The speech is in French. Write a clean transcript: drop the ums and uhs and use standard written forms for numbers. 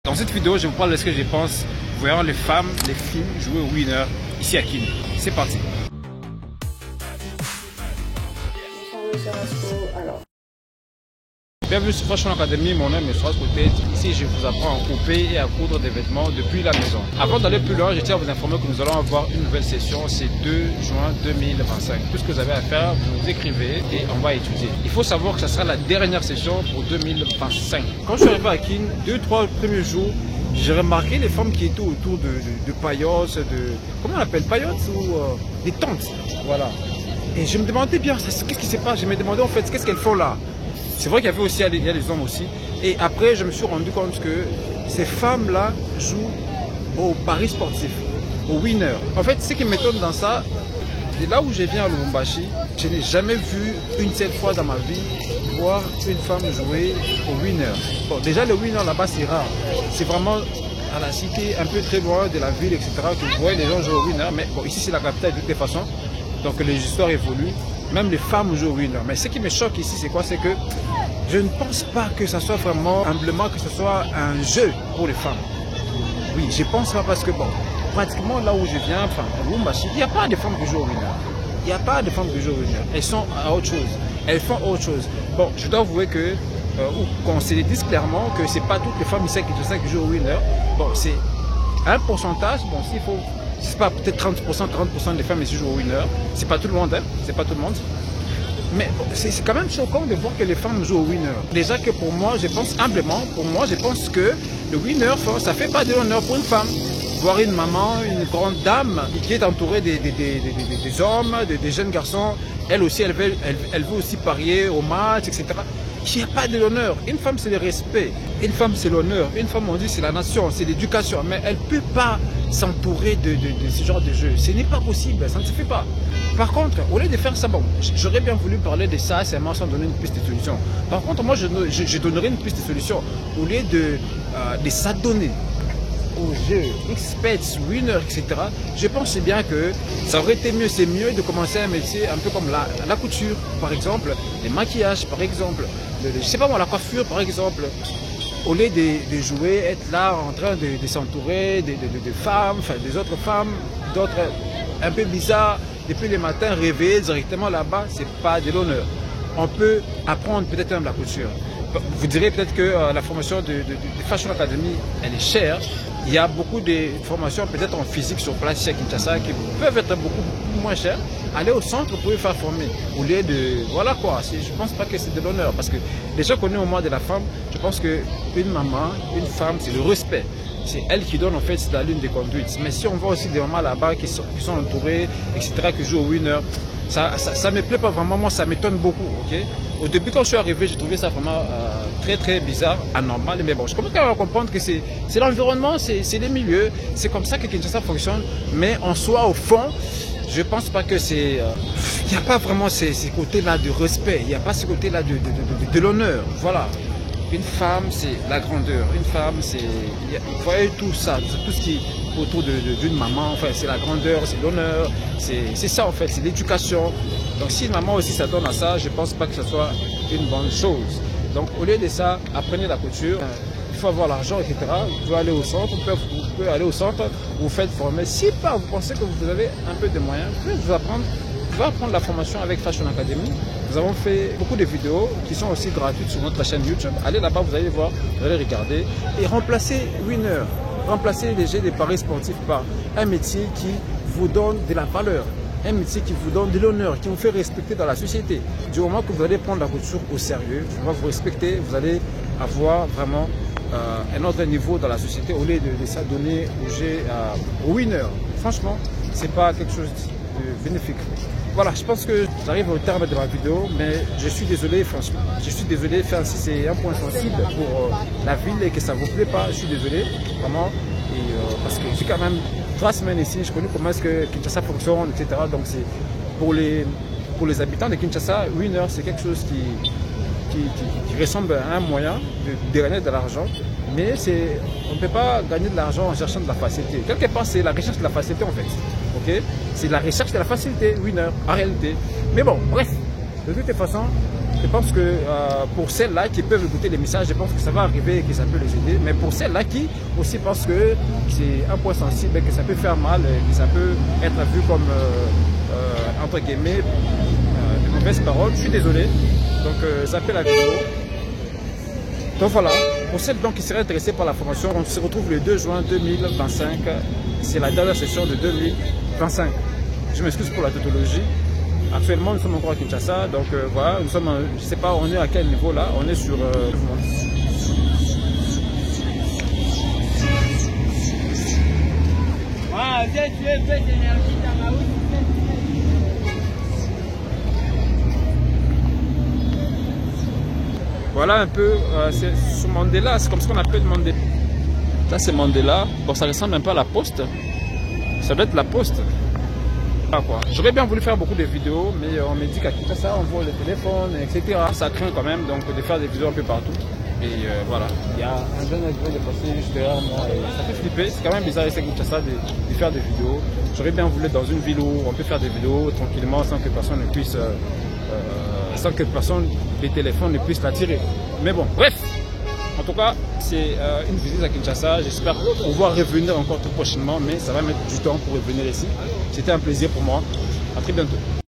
Dans cette vidéo, je vous parle de ce que je pense voyant les femmes, les filles jouer au winner ici à Kin. C'est parti. Bienvenue sur Fashion Academy, mon nom est François Côté. Ici, je vous apprends à couper et à coudre des vêtements depuis la maison. Avant d'aller plus loin, je tiens à vous informer que nous allons avoir une nouvelle session, c'est 2 juin 2025. Tout ce que vous avez à faire, vous nous écrivez et on va étudier. Il faut savoir que ce sera la dernière session pour 2025. Quand je suis arrivé à Kin, 2-3 premiers jours, j'ai remarqué les femmes qui étaient autour de paillotes, comment on appelle, paillotes ou des tentes, voilà. Et je me demandais bien, qu'est-ce qui se passe? Je me demandais en fait, qu'est-ce qu'elles font là? C'est vrai qu'il y avait aussi, il y a les hommes aussi. Et après, je me suis rendu compte que ces femmes-là jouent au pari sportif, au winner. En fait, ce qui m'étonne dans ça, de là où je viens à Lubumbashi, je n'ai jamais vu une seule fois dans ma vie voir une femme jouer au winner. Bon, déjà, le winner là-bas, c'est rare. C'est vraiment à la cité, un peu très loin de la ville, etc., que vous voyez les gens jouer au winner. Mais bon, ici, c'est la capitale de toutes les façons. Donc, les histoires évoluent. Même les femmes jouent au winner. Mais ce qui me choque ici, c'est quoi? C'est que je ne pense pas que ce soit vraiment humblement que ce soit un jeu pour les femmes. Oui, je pense pas parce que bon, pratiquement là où je viens, enfin, à Lubumbashi, il n'y a pas de femmes qui jouent au winner. Il n'y a pas de femmes qui jouent au winner. Elles sont à autre chose. Elles font autre chose. Bon, je dois avouer que qu'on se dise clairement que c'est pas toutes les femmes ici qui jouent au winner. Bon, c'est un pourcentage. Bon, s'il faut, c'est pas peut-être 30% des femmes ici jouent au winner. C'est pas tout le monde, hein. C'est pas tout le monde. Mais c'est quand même choquant de voir que les femmes jouent au winner. Déjà que pour moi, je pense humblement, je pense que le winner, ça fait pas de l'honneur pour une femme. Voir une maman, une grande dame qui est entourée des hommes, des jeunes garçons, elle aussi, elle veut aussi parier au match, etc. Il n'y a pas de l'honneur. Une femme, c'est le respect. Une femme, c'est l'honneur. Une femme, on dit, c'est la nation, c'est l'éducation. Mais elle ne peut pas s'entourer de ce genre de jeu. Ce n'est pas possible, ça ne se fait pas. Par contre, au lieu de faire ça, bon, j'aurais bien voulu parler de ça seulement sans donner une piste de solution. Par contre, moi, je donnerais une piste de solution. Au lieu de s'adonner aux jeux, experts, winners, etc., je pense bien que ça aurait été mieux, c'est mieux de commencer un métier un peu comme la couture, par exemple, les maquillages, par exemple, je sais pas moi, la coiffure, par exemple. Au lieu de jouer, être là en train de s'entourer de femmes, enfin des autres femmes, d'autres un peu bizarres, depuis le matin réveiller directement là-bas, c'est pas de l'honneur. On peut apprendre peut-être même la couture. Vous direz peut-être que la formation de Fashion Academy, elle est chère. Il y a beaucoup de formations peut-être en physique sur place chez Kinshasa qui peuvent être beaucoup moins chères. Allez au centre pour vous faire former. Au lieu de... Voilà quoi, je ne pense pas que c'est de l'honneur. Parce que déjà qu'on est au mois de la femme, je pense qu'une maman, une femme, c'est le respect. C'est elle qui donne en fait la ligne de conduite. Mais si on voit aussi des mamans là-bas qui sont entourées, etc., qui jouent au winner, ça me plaît pas vraiment, moi ça m'étonne beaucoup, ok. Au début quand je suis arrivé, j'ai trouvé ça vraiment très très bizarre, anormal, mais bon, je commence à comprendre que c'est l'environnement, c'est les milieux, c'est comme ça que Kinshasa fonctionne, mais en soi, au fond, je pense pas que c'est... Il n'y a pas vraiment ces côtés-là de respect, il n'y a pas ce côté-là de l'honneur, voilà. Une femme, c'est la grandeur. Une femme, c'est... Vous voyez tout ça, tout ce qui est autour d'une maman, enfin, c'est la grandeur, c'est l'honneur, c'est ça en fait, c'est l'éducation. Donc si une maman aussi s'adonne à ça, je ne pense pas que ce soit une bonne chose. Donc au lieu de ça, apprenez la couture, il faut avoir l'argent, etc. Vous pouvez aller au centre, vous pouvez aller au centre, vous faites former. Si pas, vous pensez que vous avez un peu de moyens, vous pouvez vous apprendre. Vous pouvez apprendre la formation avec Fashion Academy. Nous avons fait beaucoup de vidéos qui sont aussi gratuites sur notre chaîne YouTube. Allez là-bas, vous allez voir, vous allez regarder. Et remplacez winner, remplacez les jeux de paris sportifs par un métier qui vous donne de la valeur, un métier qui vous donne de l'honneur, qui vous fait respecter dans la société. Du moment que vous allez prendre la couture au sérieux, on va vous respecter, vous allez avoir vraiment un autre niveau dans la société au lieu de s'adonner au jeu au winner. Franchement, c'est pas quelque chose de bénéfique. Voilà, je pense que j'arrive au terme de ma vidéo, mais je suis désolé, franchement. Je suis désolé, si c'est un point sensible pour la ville et que ça ne vous plaît pas, je suis désolé, vraiment. Et, parce que j'ai quand même 3 semaines ici, je connais comment est-ce que Kinshasa fonctionne, etc. Donc c'est pour les habitants de Kinshasa, winner, c'est quelque chose qui ressemble à un moyen de gagner de l'argent. Mais on ne peut pas gagner de l'argent en cherchant de la facilité. Quelque part, c'est la recherche de la facilité en fait. Okay, c'est la recherche de la facilité, winner, en réalité. Mais bon, bref, de toute façon, Je pense que pour celles-là qui peuvent écouter les messages, je pense que ça va arriver et que ça peut les aider. Mais pour celles-là qui aussi pensent que c'est un point sensible et que ça peut faire mal, et que ça peut être vu comme, entre guillemets, de mauvaises paroles, je suis désolé. Donc, ça fait la vidéo. Donc voilà, pour celles donc, qui seraient intéressées par la formation, on se retrouve le 2 juin 2025. C'est la dernière session de 2025. Je m'excuse pour la tautologie. Actuellement, nous sommes encore à Kinshasa, donc voilà, nous sommes, je ne sais pas, on est à quel niveau là, on est sur... Voilà un peu, c'est sur Mandela, c'est comme ce qu'on appelle Mandela. Ça c'est Mandela, bon ça ressemble un peu à la poste, ça doit être la poste. J'aurais bien voulu faire beaucoup de vidéos, mais on me dit qu'à Kinshasa on voit le téléphone, etc. Ça craint quand même donc de faire des vidéos un peu partout. Et voilà, il y a un jeune qui vient de passer juste derrière moi et ça fait flipper. C'est quand même bizarre ici à Kinshasa de faire des vidéos. J'aurais bien voulu être dans une ville où on peut faire des vidéos tranquillement sans que personne ne puisse, les téléphones ne puissent l'attirer. Mais bon, bref. En tout cas, c'est une visite à Kinshasa. J'espère pouvoir revenir encore tout prochainement, mais ça va mettre du temps pour revenir ici. C'était un plaisir pour moi. À très bientôt.